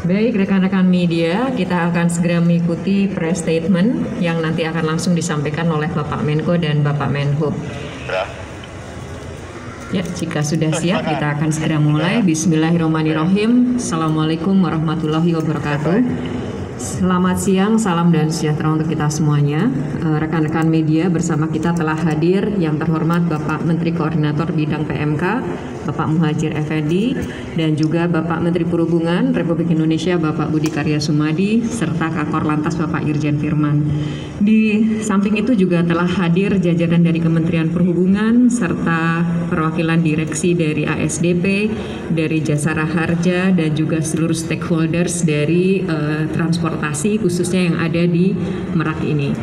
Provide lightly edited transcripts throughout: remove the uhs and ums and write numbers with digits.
Baik, rekan-rekan media, kita akan segera mengikuti press statement yang nanti akan langsung disampaikan oleh Bapak Menko dan Bapak Menhub. Ya, jika sudah siap, kita akan segera mulai. Bismillahirrahmanirrahim. Assalamualaikum warahmatullahi wabarakatuh. Selamat siang, salam dan sejahtera untuk kita semuanya. Rekan-rekan media, bersama kita telah hadir yang terhormat Bapak Menteri Koordinator Bidang PMK, Bapak Muhadjir Effendi, dan juga Bapak Menteri Perhubungan Republik Indonesia, Bapak Budi Karya Sumadi, serta Kakor Lantas Bapak Irjen Firman. Di samping itu juga telah hadir jajaran dari Kementerian Perhubungan, serta perwakilan direksi dari ASDP, dari Jasara Harja, dan juga seluruh stakeholders dari transportasi khususnya yang ada di Merak ini.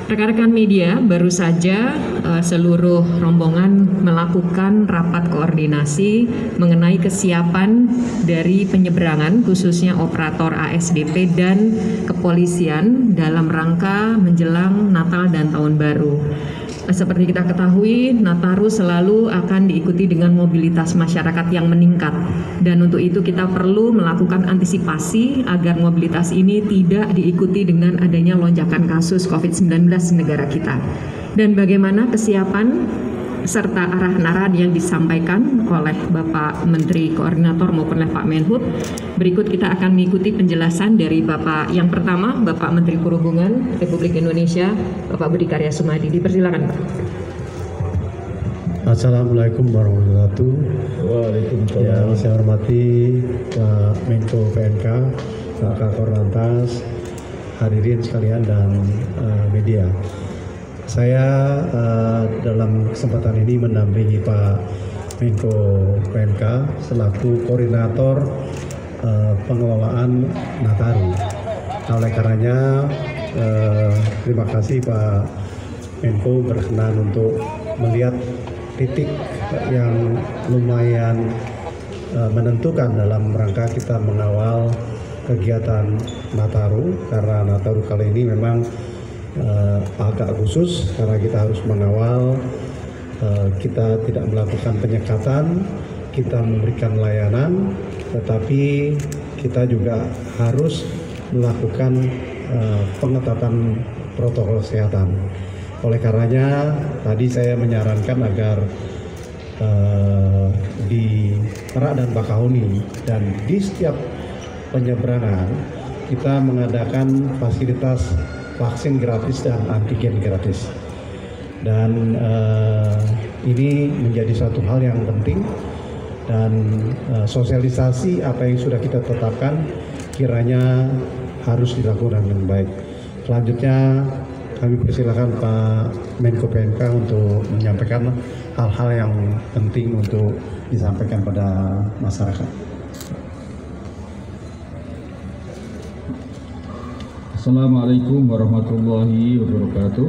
Rekan-rekan media, baru saja seluruh rombongan melakukan rapat koordinasi mengenai kesiapan dari penyeberangan khususnya operator ASDP dan kepolisian dalam rangka menjelang Natal dan Tahun Baru. Seperti kita ketahui, Nataru selalu akan diikuti dengan mobilitas masyarakat yang meningkat. Dan untuk itu kita perlu melakukan antisipasi agar mobilitas ini tidak diikuti dengan adanya lonjakan kasus COVID-19 di negara kita. Dan bagaimana kesiapan serta arahan-arahan yang disampaikan oleh Bapak Menteri Koordinator maupun oleh Pak Menhub. Berikut kita akan mengikuti penjelasan dari Bapak yang pertama, Bapak Menteri Perhubungan Republik Indonesia, Bapak Budi Karya Sumadi. Dipersilakan, Pak. Assalamualaikum warahmatullahi wabarakatuh. Waalaikumsalam. Yang saya hormati Pak Menko PMK, Pak Kakor Lantas, hadirin sekalian dan media. Saya dalam kesempatan ini mendampingi Pak Menko PMK selaku koordinator pengelolaan Nataru. Oleh karenanya terima kasih Pak Menko berkenan untuk melihat titik yang lumayan menentukan dalam rangka kita mengawal kegiatan Nataru, karena Nataru kali ini memang agak khusus karena kita harus mengawal, kita tidak melakukan penyekatan, kita memberikan layanan, tetapi kita juga harus melakukan pengetatan protokol kesehatan. Oleh karenanya tadi saya menyarankan agar di Merak dan Bakahuni dan di setiap penyeberangan kita mengadakan fasilitas vaksin gratis dan antigen gratis. Dan ini menjadi satu hal yang penting, dan sosialisasi apa yang sudah kita tetapkan kiranya harus dilakukan dengan baik. Selanjutnya kami persilakan Pak Menko PMK untuk menyampaikan hal-hal yang penting untuk disampaikan pada masyarakat. Assalamualaikum warahmatullahi wabarakatuh.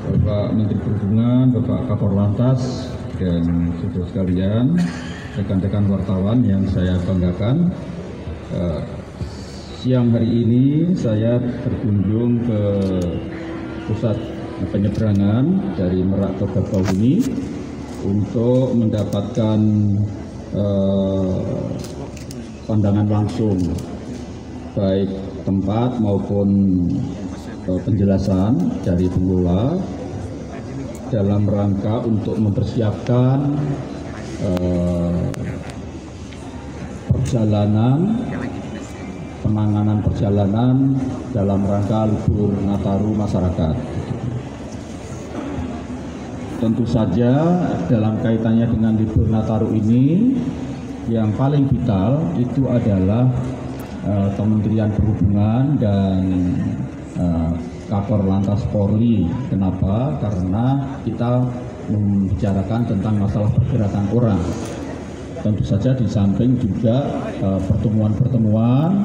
Bapak Menteri Perhubungan, Bapak Kakor Lantas, dan saudara sekalian, rekan-rekan wartawan yang saya banggakan. Siang hari ini saya berkunjung ke pusat penyeberangan dari Merak ke Bakahuni untuk mendapatkan pandangan langsung baik tempat maupun penjelasan dari pengelola dalam rangka untuk mempersiapkan penanganan perjalanan dalam rangka libur Nataru masyarakat. Tentu saja dalam kaitannya dengan libur Nataru ini yang paling vital itu adalah Kementerian Perhubungan dan Kakor Lantas Polri. Kenapa? Karena kita membicarakan tentang masalah pergerakan orang. Tentu saja di samping juga pertemuan-pertemuan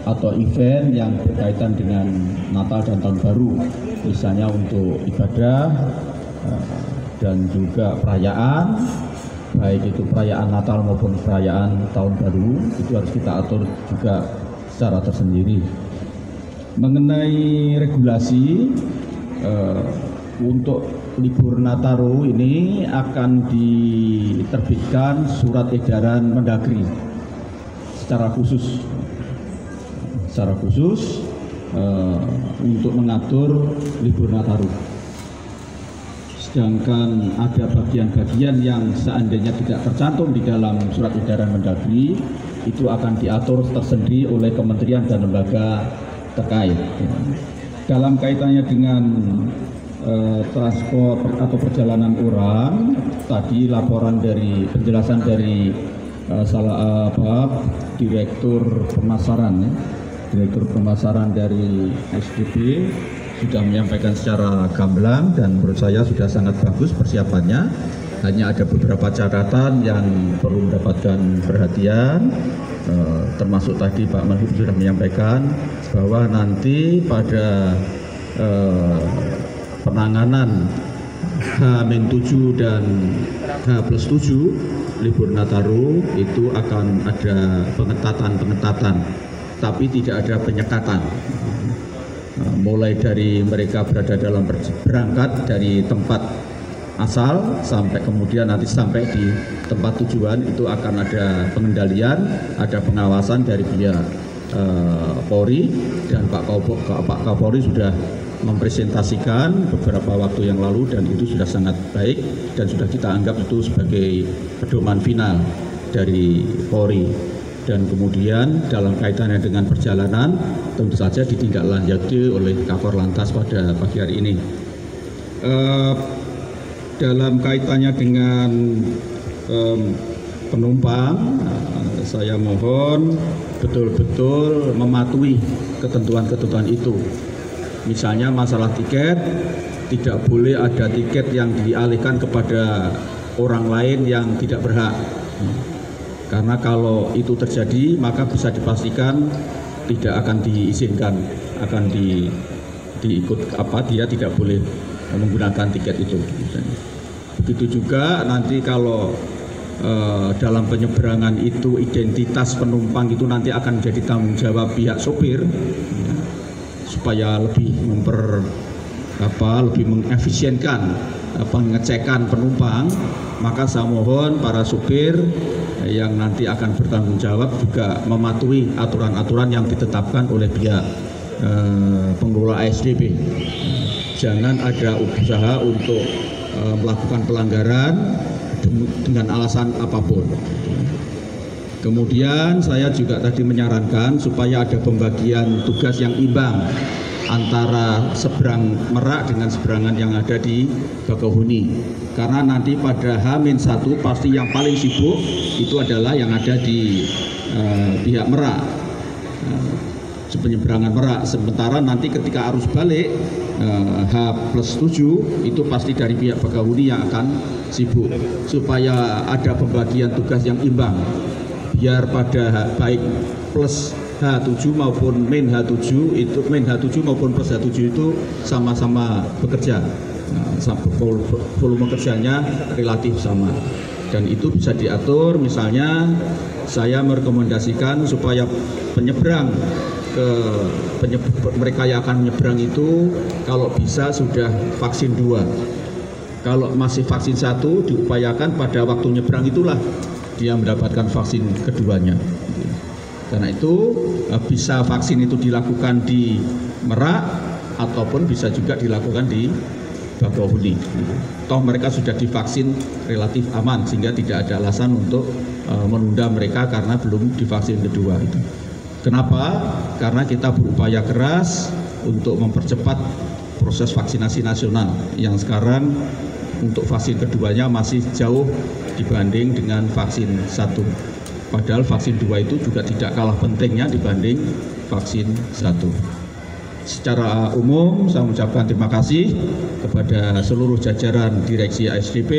atau event yang berkaitan dengan Natal dan Tahun Baru, misalnya untuk ibadah dan juga perayaan, baik itu perayaan Natal maupun perayaan Tahun Baru, itu harus kita atur juga secara tersendiri. Mengenai regulasi untuk libur Nataru ini akan diterbitkan surat edaran Mendagri secara khusus untuk mengatur libur Nataru. Sedangkan ada bagian-bagian yang seandainya tidak tercantum di dalam surat edaran Mendagri, itu akan diatur tersendiri oleh kementerian dan lembaga terkait. Dalam kaitannya dengan transport atau perjalanan orang, tadi laporan dari penjelasan dari Direktur Pemasaran dari SDP sudah menyampaikan secara gamblang dan menurut saya sudah sangat bagus persiapannya. Hanya ada beberapa catatan yang perlu mendapatkan perhatian, termasuk tadi Pak Menhub sudah menyampaikan bahwa nanti pada penanganan H-7 dan H+7 libur Nataru itu akan ada pengetatan, tapi tidak ada penyekatan. Mulai dari mereka berangkat dari tempat asal sampai kemudian nanti sampai di tempat tujuan itu akan ada pengendalian, ada pengawasan dari pihak Polri, dan Pak Kapolri sudah mempresentasikan beberapa waktu yang lalu dan itu sudah sangat baik dan sudah kita anggap itu sebagai pedoman final dari Polri. Dan kemudian dalam kaitannya dengan perjalanan tentu saja ditindaklanjuti oleh Kakor Lantas pada pagi hari ini. Dalam kaitannya dengan penumpang, saya mohon betul-betul mematuhi ketentuan-ketentuan itu. Misalnya masalah tiket, tidak boleh ada tiket yang dialihkan kepada orang lain yang tidak berhak. Karena kalau itu terjadi maka bisa dipastikan tidak akan diizinkan, akan dia tidak boleh menggunakan tiket itu. Begitu juga nanti kalau dalam penyeberangan itu identitas penumpang itu nanti akan menjadi tanggung jawab pihak sopir, supaya lebih mengefisienkan pengecekan penumpang, maka saya mohon para supir yang nanti akan bertanggung jawab juga mematuhi aturan-aturan yang ditetapkan oleh pihak pengelola ASDP. Jangan ada usaha untuk melakukan pelanggaran dengan alasan apapun. Kemudian saya juga tadi menyarankan supaya ada pembagian tugas yang imbang antara seberang Merak dengan seberangan yang ada di Bakauheni. Karena nanti pada H-1 pasti yang paling sibuk itu adalah yang ada di pihak Merak, penyeberangan Merak. Sementara nanti ketika arus balik H+7 itu pasti dari pihak Bakauheni yang akan sibuk. Supaya ada pembagian tugas yang imbang, biar pada baik plus H7 maupun min H7 maupun plus H7 itu sama-sama bekerja, volume kerjanya relatif sama, dan itu bisa diatur. Misalnya saya merekomendasikan supaya mereka yang akan menyeberang itu kalau bisa sudah vaksin 2. Kalau masih vaksin 1 diupayakan pada waktu nyeberang itulah dia mendapatkan vaksin keduanya. Karena itu bisa vaksin itu dilakukan di Merak ataupun bisa juga dilakukan di Bakauheni. Toh mereka sudah divaksin relatif aman sehingga tidak ada alasan untuk menunda mereka karena belum divaksin kedua itu. Kenapa? Karena kita berupaya keras untuk mempercepat proses vaksinasi nasional yang sekarang untuk vaksin keduanya masih jauh dibanding dengan vaksin 1. Padahal vaksin 2 itu juga tidak kalah pentingnya dibanding vaksin 1. Secara umum saya mengucapkan terima kasih kepada seluruh jajaran Direksi ASDP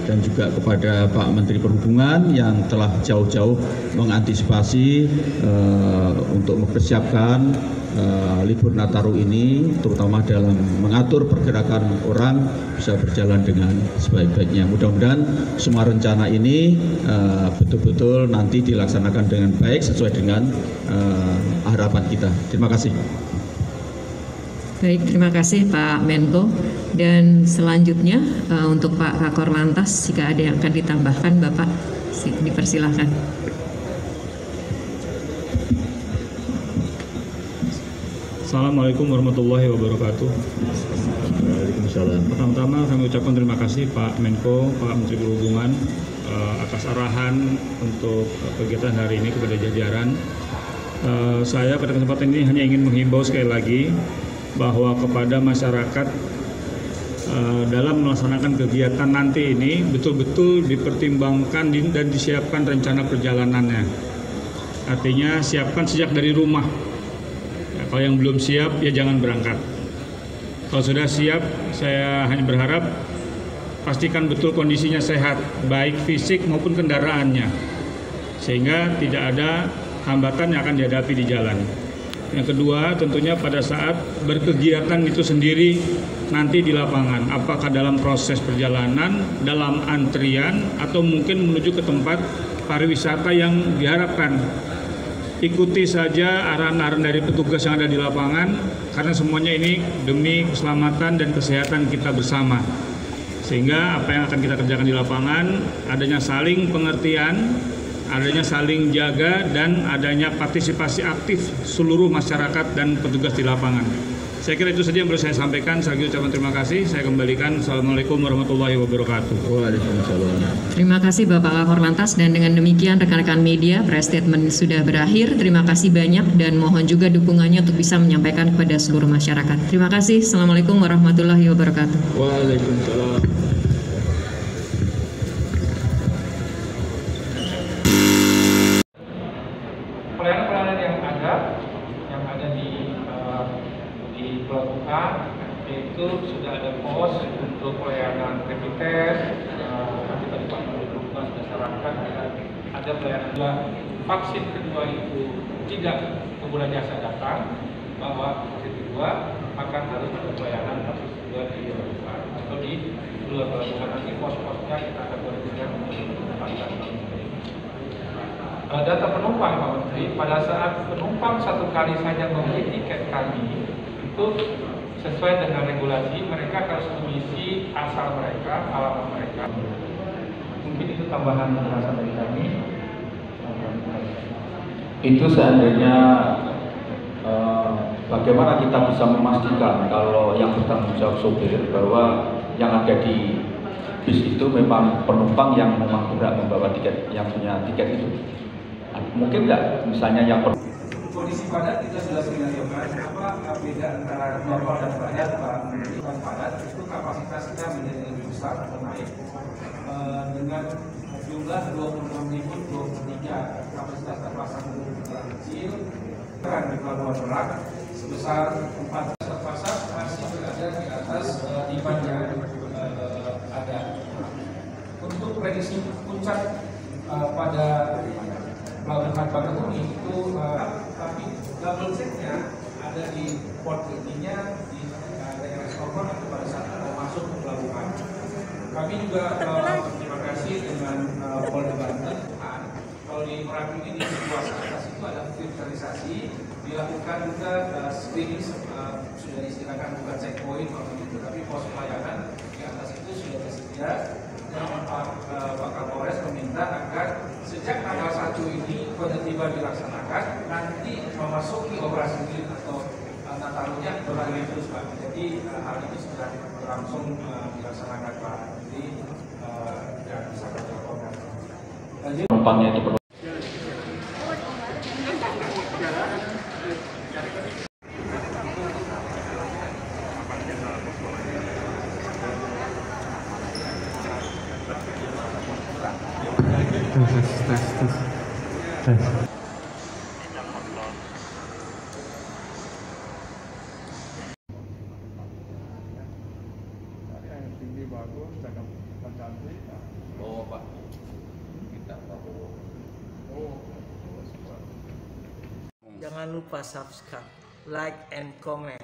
dan juga kepada Pak Menteri Perhubungan yang telah jauh-jauh mengantisipasi untuk mempersiapkan libur Nataru ini, terutama dalam mengatur pergerakan orang bisa berjalan dengan sebaik-baiknya. Mudah-mudahan semua rencana ini betul-betul nanti dilaksanakan dengan baik sesuai dengan harapan kita. Terima kasih. Baik, terima kasih Pak Menko. Dan selanjutnya untuk Pak Kakor Lantas, jika ada yang akan ditambahkan, Bapak dipersilahkan. Assalamualaikum warahmatullahi wabarakatuh. Waalaikumsalam. Pertama-tama kami ucapkan terima kasih Pak Menko, Pak Menteri Perhubungan atas arahan untuk kegiatan hari ini kepada jajaran. Saya pada kesempatan ini hanya ingin menghimbau sekali lagi bahwa kepada masyarakat dalam melaksanakan kegiatan nanti ini betul-betul dipertimbangkan dan disiapkan rencana perjalanannya. Artinya siapkan sejak dari rumah. Kalau yang belum siap, ya jangan berangkat. Kalau sudah siap, saya hanya berharap pastikan betul kondisinya sehat, baik fisik maupun kendaraannya, sehingga tidak ada hambatan yang akan dihadapi di jalan. Yang kedua, tentunya pada saat berkegiatan itu sendiri nanti di lapangan, apakah dalam proses perjalanan, dalam antrian, atau mungkin menuju ke tempat pariwisata yang diharapkan. Ikuti saja arahan-arahan dari petugas yang ada di lapangan, karena semuanya ini demi keselamatan dan kesehatan kita bersama. Sehingga apa yang akan kita kerjakan di lapangan, adanya saling pengertian, adanya saling jaga, dan adanya partisipasi aktif seluruh masyarakat dan petugas di lapangan. Saya kira itu saja yang perlu saya sampaikan. Saya ucapkan terima kasih. Saya kembalikan. Assalamualaikum warahmatullahi wabarakatuh. Waalaikumsalam. Terima kasih Bapak Kakor Lantas, dan dengan demikian rekan-rekan media, press statement sudah berakhir. Terima kasih banyak dan mohon juga dukungannya untuk bisa menyampaikan kepada seluruh masyarakat. Terima kasih. Assalamualaikum warahmatullahi wabarakatuh. Waalaikumsalam. Pelayanan-pelayanan yang ada di pelabuhan, yaitu sudah ada pos untuk pelayanan rapid test. Nanti tadi Pak Menteri sudah sarankan ada pelayanan vaksin kedua itu tidak pengguna jasa datang, bahwa vaksin kedua maka harus ada pelayanan vaksin kedua di pelabuhan atau di luar pelabuhan. Nanti pos-posnya kita akan berikan untuk menempatkan. Data penumpang Pak Menteri, pada saat penumpang satu kali saja membeli tiket kami, itu sesuai dengan regulasi, mereka harus mengisi asal mereka, alamat mereka. Mungkin itu tambahan penjelasan dari kami. Itu seandainya bagaimana kita bisa memastikan kalau yang bertanggung jawab sopir bahwa yang ada di bis itu memang penumpang yang memang berhak membawa tiket, yang punya tiket itu. Mungkin nggak misalnya yang kondisi padat kita sudah sinyalkan apa beda antara normal dan padat. Pak Menteri, padat itu kapasitas kita menjadi lebih besar atau naik dengan jumlah 26.023, kapasitas terpasang yang kecil dan di Pelabuhan Merak sebesar 4 terpasang masih berada di atas demand yang ada. Untuk prediksi puncak pada Pelabuhan Bakahuni itu tapi double checknya ada di port intinya di daerah Stockholm atau pada saat mau masuk ke pelabuhan. Kami juga terima kasih dengan Polda Banten. Kalau di Merak ini di luas atas itu ada filterisasi, dilakukan juga screening, sudah disediakan bukan checkpoint waktu itu, tapi pos pelayanan di atas itu sudah tersedia. Dan Pak Kapolres meminta agar sejak tanggal 1 ini penertiban dilaksanakan, nanti memasuki operasi ini atau Nataruhnya berlari terus Pak. Jadi hal ini sudah langsung dilaksanakan Pak. Jadi dan bisa dilakukan. penumpangnya itu perlu. Tes. Oh Pak, kita Jangan lupa subscribe, like, and comment.